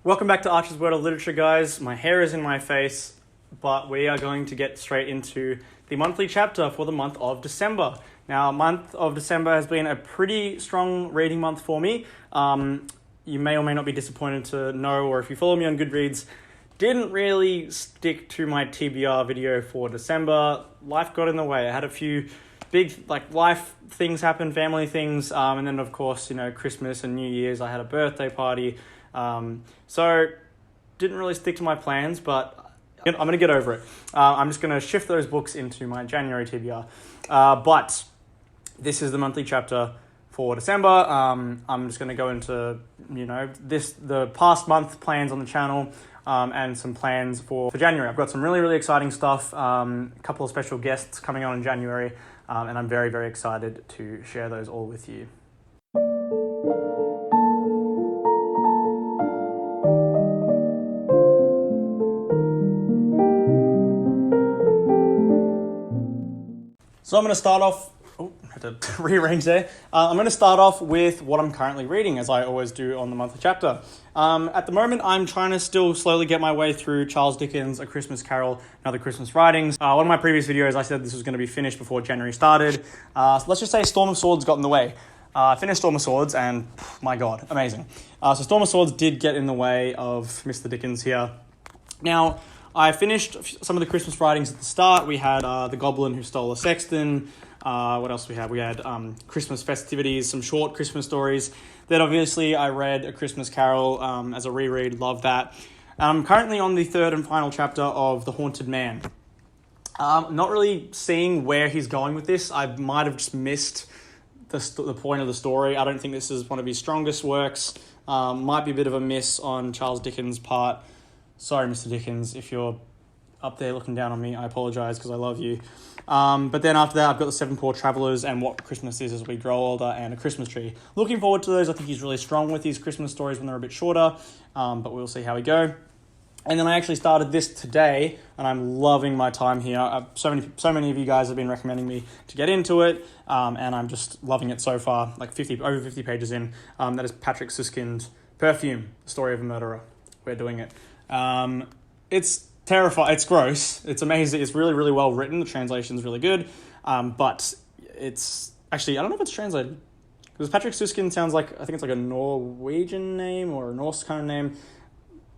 Welcome back to Archer's World of Literature, guys. My hair is in my face, but we are going to get straight into the monthly chapter for the month of December. Now, month of December has been a pretty strong reading month for me. You may or may not be disappointed to know, or if you follow me on Goodreads, didn't really stick to my TBR video for December. Life got in the way. I had a few big life things happen, family things, and then of course, Christmas and New Year's. I had a birthday party. So didn't really stick to my plans, but I'm going to get over it. I'm just going to shift those books into my January TBR. But this is the monthly chapter for December. I'm just going to go into, the past month plans on the channel, and some plans for January. I've got some really, really exciting stuff. A couple of special guests coming on in January, and I'm very, very excited to share those all with you. So I'm going to start off, I had to rearrange there. I'm going to start off with what I'm currently reading, as I always do on the monthly chapter. At the moment, I'm trying to still slowly get my way through Charles Dickens' A Christmas Carol and Other Christmas Writings. One of my previous videos, I said this was going to be finished before January started. So let's just say Storm of Swords got in the way. I finished Storm of Swords and, my God, amazing. So Storm of Swords did get in the way of Mr. Dickens here. Now, I finished some of the Christmas writings at the start. We had The Goblin Who Stole a Sexton. What else we had? We had Christmas festivities, some short Christmas stories. Then obviously I read A Christmas Carol as a reread. Love that. I'm currently on the third and final chapter of The Haunted Man. Not really seeing where he's going with this. I might have just missed the point of the story. I don't think this is one of his strongest works. Might be a bit of a miss on Charles Dickens' part. Sorry, Mr. Dickens, if you're up there looking down on me, I apologise because I love you. But then after that, I've got The Seven Poor Travellers and What Christmas Is As We Grow Older and A Christmas Tree. Looking forward to those. I think he's really strong with his Christmas stories when they're a bit shorter, but we'll see how we go. And then I actually started this today, and I'm loving my time here. So many of you guys have been recommending me to get into it, and I'm just loving it so far, over 50 pages in. That is Patrick Süskind's Perfume, The Story of a Murderer. We're doing it. It's terrifying. It's gross. It's amazing. It's really, really well written. The translation's really good. But it's actually, I don't know if it's translated, because Patrick Süskind sounds like, I think it's like a Norwegian name or a Norse kind of name.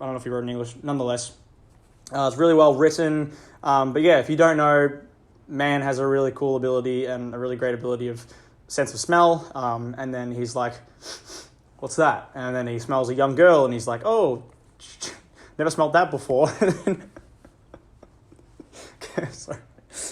I don't know if he wrote in English. Nonetheless, it's really well written. But yeah, if you don't know, man has a really cool ability and a really great ability of sense of smell. And then he's like, what's that? And then he smells a young girl and he's like, oh, never smelled that before. Okay, sorry.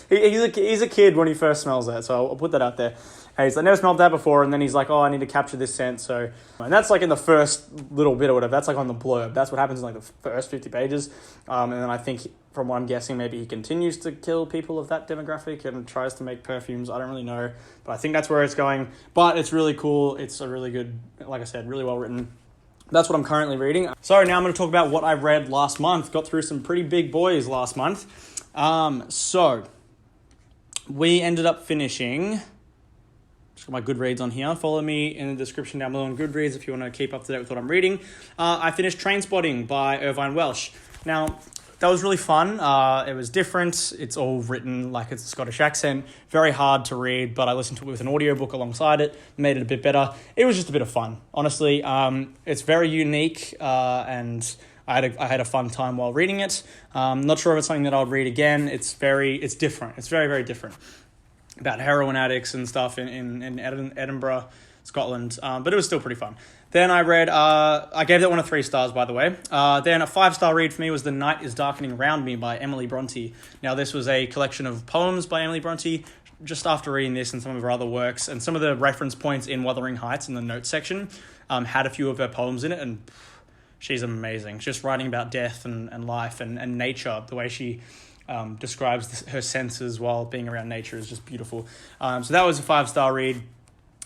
He's a kid when he first smells that, so I'll put that out there. And he's like, never smelled that before, and then he's like, oh, I need to capture this scent. So, and that's like in the first little bit or whatever. That's like on the blurb. That's what happens in like the first 50 pages. And then I think, from what I'm guessing, maybe he continues to kill people of that demographic and tries to make perfumes. I don't really know, but I think that's where it's going. But it's really cool. It's a really good, like I said, really well written. That's what I'm currently reading. So now I'm going to talk about what I read last month. Got through some pretty big boys last month. So we ended up finishing, just got my Goodreads on here. Follow me in the description down below on Goodreads if you want to keep up to date with what I'm reading. I finished Trainspotting by Irvine Welsh. Now, that was really fun. It was different. It's all written like it's a Scottish accent. Very hard to read, but I listened to it with an audiobook alongside it. Made it a bit better. It was just a bit of fun, honestly. It's very unique, and I had a fun time while reading it. Not sure if it's something that I'll read again. It's different. It's very, very different. About heroin addicts and stuff in Edinburgh, Scotland. But it was still pretty fun. Then I read, I gave that one a 3 stars, by the way. Then a 5-star read for me was The Night is Darkening Around Me by Emily Bronte. Now, this was a collection of poems by Emily Bronte. Just after reading this and some of her other works, and some of the reference points in Wuthering Heights in the notes section had a few of her poems in it, and she's amazing. Just writing about death and life and nature, the way she describes her senses while being around nature is just beautiful. So that was a 5-star read.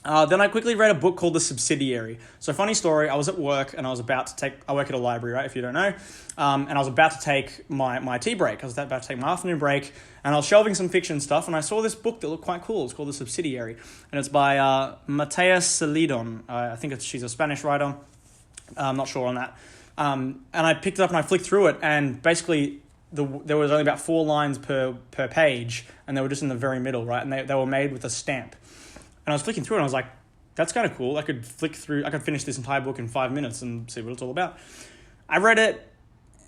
Then I quickly read a book called The Subsidiary. So funny story, I was at work and I work at a library, right, if you don't know, and I was about to take my tea break. I was about to take my afternoon break, and I was shelving some fiction stuff, and I saw this book that looked quite cool. It's called The Subsidiary, and it's by Matea Celedon. I think she's a Spanish writer. I'm not sure on that. And I picked it up and I flicked through it, and basically there was only about 4 lines per page, and they were just in the very middle, right? And they were made with a stamp. And I was flicking through it and I was like, that's kind of cool. I could finish this entire book in 5 minutes and see what it's all about. I read it.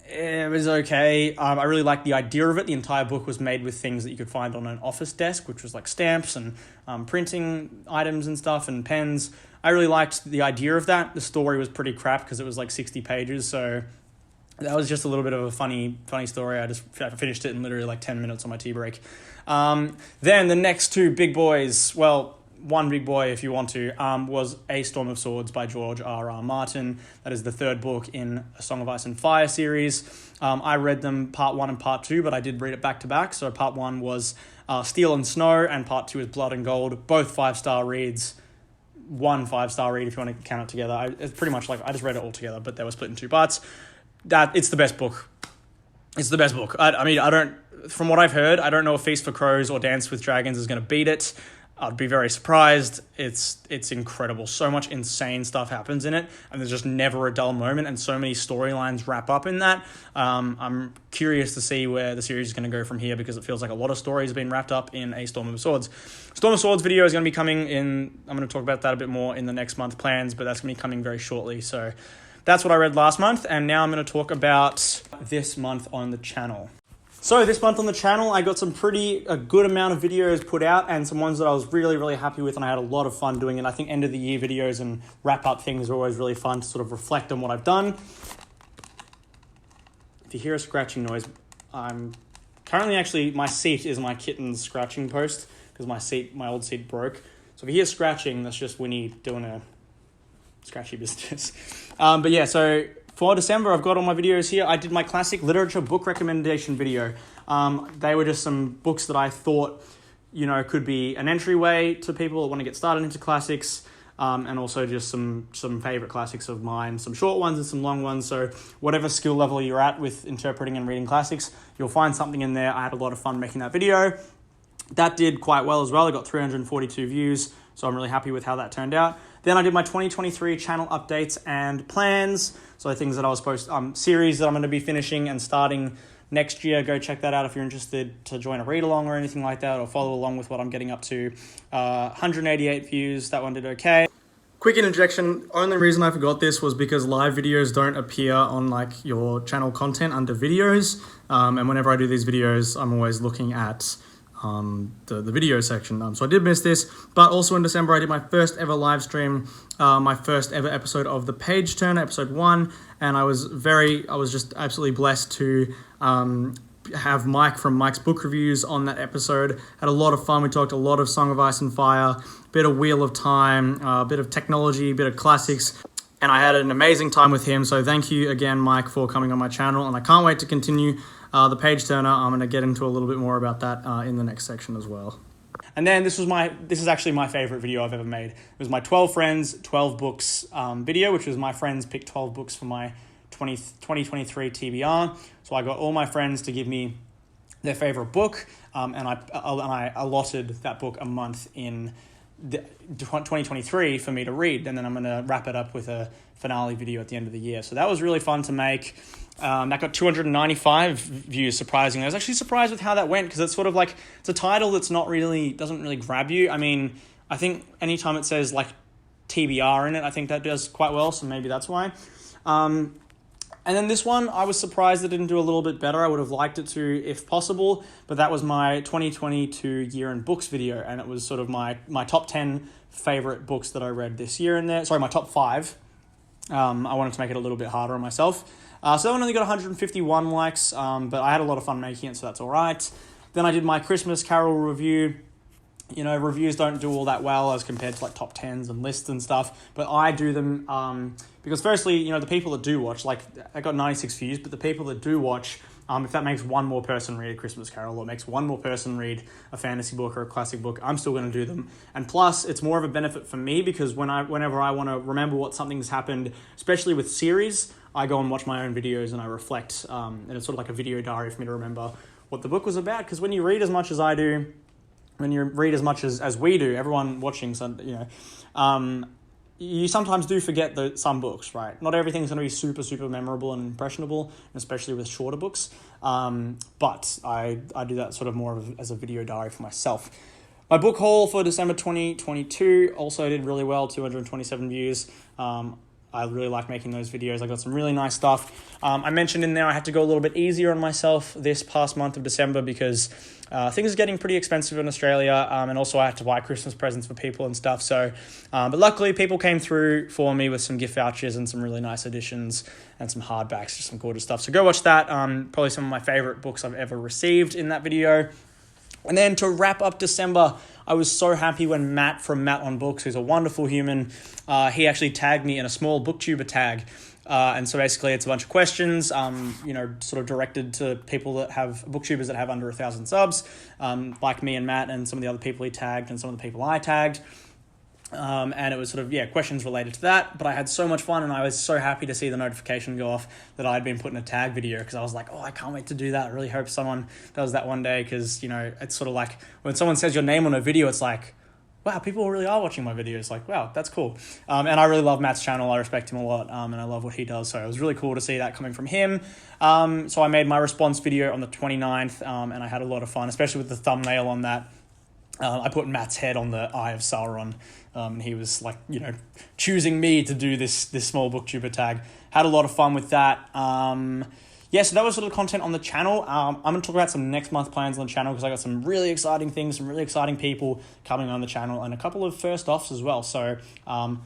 It was okay. I really liked the idea of it. The entire book was made with things that you could find on an office desk, which was like stamps and printing items and stuff and pens. I really liked the idea of that. The story was pretty crap because it was like 60 pages. So that was just a little bit of a funny story. I finished it in literally like 10 minutes on my tea break. Then the next 2 big boys, well, one big boy, if you want to, was A Storm of Swords by George R.R. Martin. That is the 3rd book in a Song of Ice and Fire series. I read them part 1 and part 2, but I did read it back to back. So part 1 was Steel and Snow, and part 2 is Blood and Gold. Both 5-star reads. 1 5-star read if you want to count it together. It's pretty much like I just read it all together, but they were split in 2 parts. It's the best book. It's the best book. I mean, from what I've heard, I don't know if Feast for Crows or Dance with Dragons is going to beat it. I'd be very surprised. It's incredible. So much insane stuff happens in it, and there's just never a dull moment, and so many storylines wrap up in that. I'm curious to see where the series is going to go from here, because it feels like a lot of stories have been wrapped up in A Storm of Swords. Storm of Swords video is going to be coming in. I'm going to talk about that a bit more in the next month plans, but that's going to be coming very shortly. So that's what I read last month, and now I'm going to talk about this month on the channel. So this month on the channel, I got a good amount of videos put out, and some ones that I was really, really happy with, and I had a lot of fun doing it. I think end of the year videos and wrap up things are always really fun to sort of reflect on what I've done. If you hear a scratching noise, I'm currently my seat is my kitten's scratching post, because my old seat broke. So if you hear scratching, that's just Winnie doing a scratchy business. But yeah, so for December, I've got all my videos here. I did my classic literature book recommendation video. They were just some books that I thought, could be an entryway to people that want to get started into classics, and also just some favorite classics of mine, some short ones and some long ones. So whatever skill level you're at with interpreting and reading classics, you'll find something in there. I had a lot of fun making that video. That did quite well as well. I got 342 views, so I'm really happy with how that turned out. Then I did my 2023 channel updates and plans. So things that I was series that I'm going to be finishing and starting next year. Go check that out if you're interested to join a read along or anything like that, or follow along with what I'm getting up to. 188 views. That one did okay. Quick interjection. Only reason I forgot this was because live videos don't appear on like your channel content under videos. And whenever I do these videos, I'm always looking at the video section. So I did miss this, but also in December I did my first ever live stream, my first ever episode of The Page Turner, episode 1, and I was just absolutely blessed to have Mike from Mike's Book Reviews on that episode. Had a lot of fun. We talked a lot of Song of Ice and Fire, bit of Wheel of Time, a bit of technology, a bit of classics, and I had an amazing time with him. So thank you again, Mike, for coming on my channel, and I can't wait to continue The Page Turner. I'm going to get into a little bit more about that in the next section as well. And then this is actually my favorite video I've ever made. It was my 12 friends, 12 books video, which was my friends picked 12 books for my 2023 TBR. So I got all my friends to give me their favorite book, and I allotted that book a month in 2023 for me to read, and then I'm going to wrap it up with a finale video at the end of the year. So that was really fun to make. That got 295 views, surprisingly. I was actually surprised with how that went, because it's sort of like, it's a title that's doesn't really grab you. I mean, I think anytime it says like TBR in it, I think that does quite well, so maybe that's why. And then this one, I was surprised it didn't do a little bit better. I would have liked it to, if possible, but that was my 2022 year in books video, and it was sort of my top 10 favorite books that I read this year in there. Sorry, my top 5. I wanted to make it a little bit harder on myself. So that one only got 151 likes, but I had a lot of fun making it, so that's all right. Then I did my Christmas Carol review. Reviews don't do all that well as compared to like top 10s and lists and stuff, but I do them because firstly, the people that do watch, like I got 96 views, but the people that do watch, if that makes one more person read a Christmas Carol or makes one more person read a fantasy book or a classic book, I'm still going to do them. And plus, it's more of a benefit for me, because whenever I want to remember what something's happened, especially with series, I go and watch my own videos and I reflect, and it's sort of like a video diary for me to remember what the book was about, because when you read as much as I do, when you read as much as we do, everyone watching, so you sometimes do forget some books, right? Not everything's going to be super, super memorable and impressionable, especially with shorter books. But I do that sort of more as a video diary for myself. My book haul for December 2022 also did really well, 227 views. I really like making those videos. I got some really nice stuff. I mentioned in there I had to go a little bit easier on myself this past month of December because things are getting pretty expensive in Australia, and also I had to buy Christmas presents for people and stuff. So, but luckily people came through for me with some gift vouchers and some really nice editions and some hardbacks, just some gorgeous stuff. So go watch that. Probably some of my favorite books I've ever received in that video. And then to wrap up December, I was so happy when Matt from Matt on Books, who's a wonderful human, he actually tagged me in a small booktuber tag. And so basically it's a bunch of questions, sort of directed to people that have booktubers that have under 1,000 subs, like me and Matt and some of the other people he tagged and some of the people I tagged. And it was sort of, questions related to that, but I had so much fun and I was so happy to see the notification go off that I'd been put in a tag video, because I was like, I can't wait to do that. I really hope someone does that one day, because, it's sort of like when someone says your name on a video, it's like, wow, people really are watching my videos. Like, wow, that's cool. And I really love Matt's channel. I respect him a lot, and I love what he does. So it was really cool to see that coming from him. So I made my response video on the 29th, and I had a lot of fun, especially with the thumbnail on that. I put Matt's head on the Eye of Sauron, and he was like, choosing me to do this small booktuber tag. Had a lot of fun with that. So that was sort of content on the channel. I'm going to talk about some next month plans on the channel, because I got some really exciting things, some really exciting people coming on the channel, and a couple of first offs as well. So I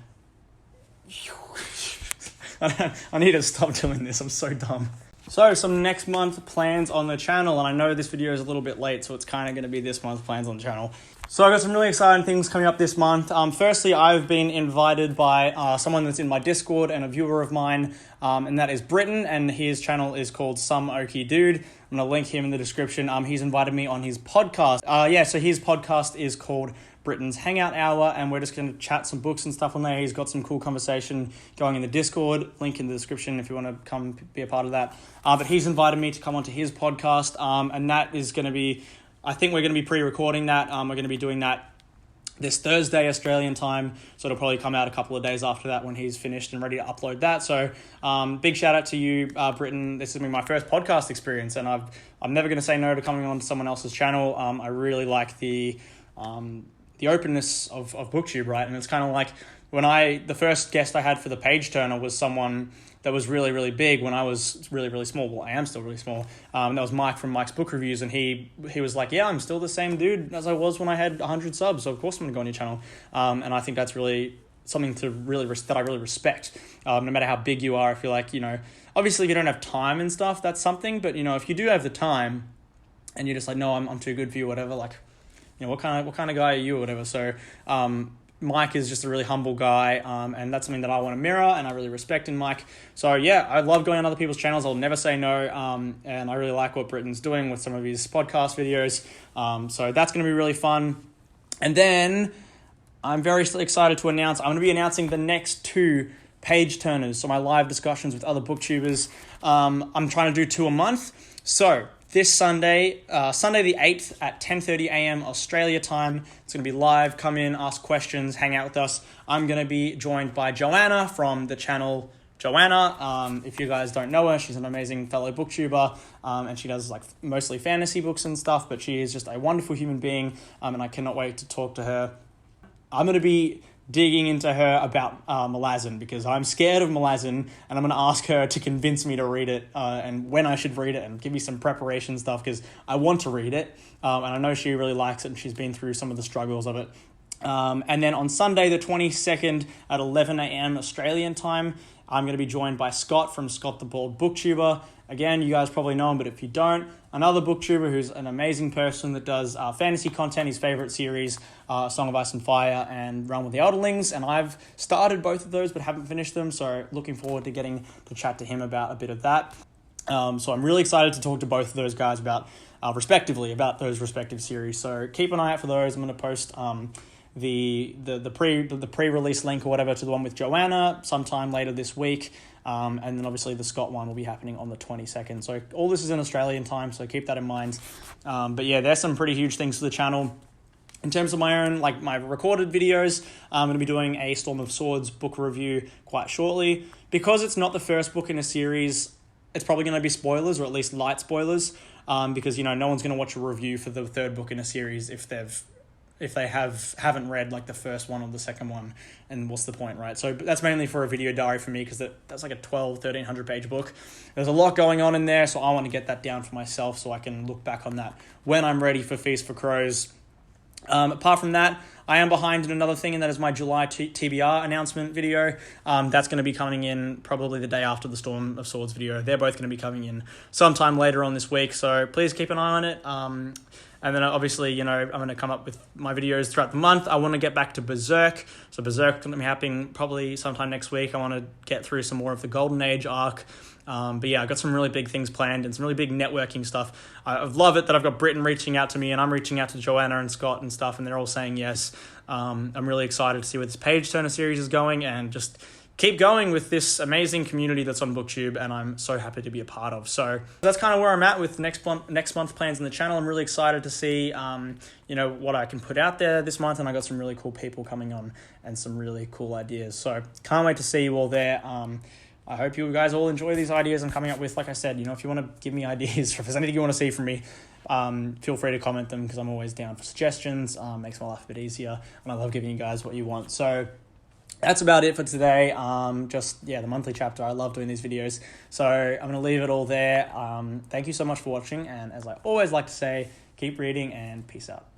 need to stop doing this. I'm so dumb. So some next month plans on the channel, and I know this video is a little bit late, so it's kind of going to be this month's plans on the channel. So I got some really exciting things coming up this month. Firstly, I've been invited by someone that's in my Discord and a viewer of mine, and that is Britton, and his channel is called Some Okie Dude. I'm going to link him in the description. He's invited me on his podcast. So his podcast is called Britton's Hangout Hour, and we're just going to chat some books and stuff on there. He's got some cool conversation going in the Discord, link in the description if you want to come be a part of that. But he's invited me to come onto his podcast, and that is going to be, I think we're going to be pre-recording that. We're going to be doing that this Thursday Australian time, so it'll probably come out a couple of days after that when he's finished and ready to upload that. So big shout out to you, Britton. This has been my first podcast experience, and I'm never going to say no to coming on to someone else's channel. I really like the openness of BookTube, right? And it's kind of like the first guest I had for the page turner was someone that was really, really big when I was really, really small. Well, I am still really small. That was Mike from Mike's Book Reviews, and he was like, I'm still the same dude as I was when I had 100 subs, so of course I'm going to go on your channel. And I think that's really something that I really respect. No matter how big you are, I feel like, obviously if you don't have time and stuff, that's something, but, if you do have the time and you're just like, no, I'm too good for you, whatever, like, what kind of guy are you or whatever. So Mike is just a really humble guy, and that's something that I want to mirror, and I really respect in Mike. So I love going on other people's channels. I'll never say no, and I really like what Britton's doing with some of his podcast videos. So that's going to be really fun. And then I'm very excited to announce, I'm going to be announcing the next 2 page turners, so my live discussions with other booktubers. I'm trying to do 2 a month. So this Sunday, Sunday the 8th at 10:30 a.m. Australia time. It's going to be live. Come in, ask questions, hang out with us. I'm going to be joined by Joanna from the channel Joanna. If you guys don't know her, she's an amazing fellow booktuber, and she does like mostly fantasy books and stuff, but she is just a wonderful human being, and I cannot wait to talk to her. I'm going to be digging into her about Malazan, because I'm scared of Malazan, and I'm going to ask her to convince me to read it, and when I should read it, and give me some preparation stuff, because I want to read it, and I know she really likes it, and she's been through some of the struggles of it. And then on Sunday the 22nd at 11 a.m. Australian time, I'm going to be joined by Scott from Scott the Bald Booktuber. Again, you guys probably know him, but if you don't, another booktuber who's an amazing person that does fantasy content, his favorite series, Song of Ice and Fire and Realm of the Elderlings. And I've started both of those but haven't finished them, so looking forward to getting to chat to him about a bit of that. So I'm really excited to talk to both of those guys about, respectively, about those respective series. So keep an eye out for those. I'm going to post the pre-release link or whatever to the one with Joanna sometime later this week, and then obviously the Scott one will be happening on the 22nd. So all this is in Australian time, so keep that in mind. But yeah, there's some pretty huge things for the channel. In terms of my own, like my recorded videos, I'm going to be doing a Storm of Swords book review quite shortly. Because it's not the first book in a series, it's probably going to be spoilers, or at least light spoilers, because, you know, no one's going to watch a review for the third book in a series if they haven't read like the first one or the second one, and what's the point, right? So that's mainly for a video diary for me, because that's like a 1,300 page book. There's a lot going on in there, so I want to get that down for myself so I can look back on that when I'm ready for Feast for Crows. Apart from that, I am behind in another thing, and that is my July TBR announcement video. That's going to be coming in probably the day after the Storm of Swords video. They're both going to be coming in sometime later on this week, so please keep an eye on it. And then obviously, you know, I'm going to come up with my videos throughout the month. I want to get back to Berserk. So Berserk is going to be happening probably sometime next week. I want to get through some more of the Golden Age arc. But yeah, I've got some really big things planned and some really big networking stuff. I love it that I've got Britain reaching out to me, and I'm reaching out to Joanna and Scott and stuff, and they're all saying yes. I'm really excited to see where this Page Turner series is going, and just keep going with this amazing community that's on BookTube, and I'm so happy to be a part of. So that's kind of where I'm at with next month plans on the channel. I'm really excited to see, you know, what I can put out there this month, and I got some really cool people coming on and some really cool ideas. So can't wait to see you all there. I hope you guys all enjoy these ideas I'm coming up with. Like I said, you know, if you want to give me ideas, if there's anything you want to see from me, feel free to comment them, because I'm always down for suggestions. Makes my life a bit easier, and I love giving you guys what you want. So that's about it for today. The monthly chapter. I love doing these videos. So I'm going to leave it all there. Thank you so much for watching. And as I always like to say, keep reading and peace out.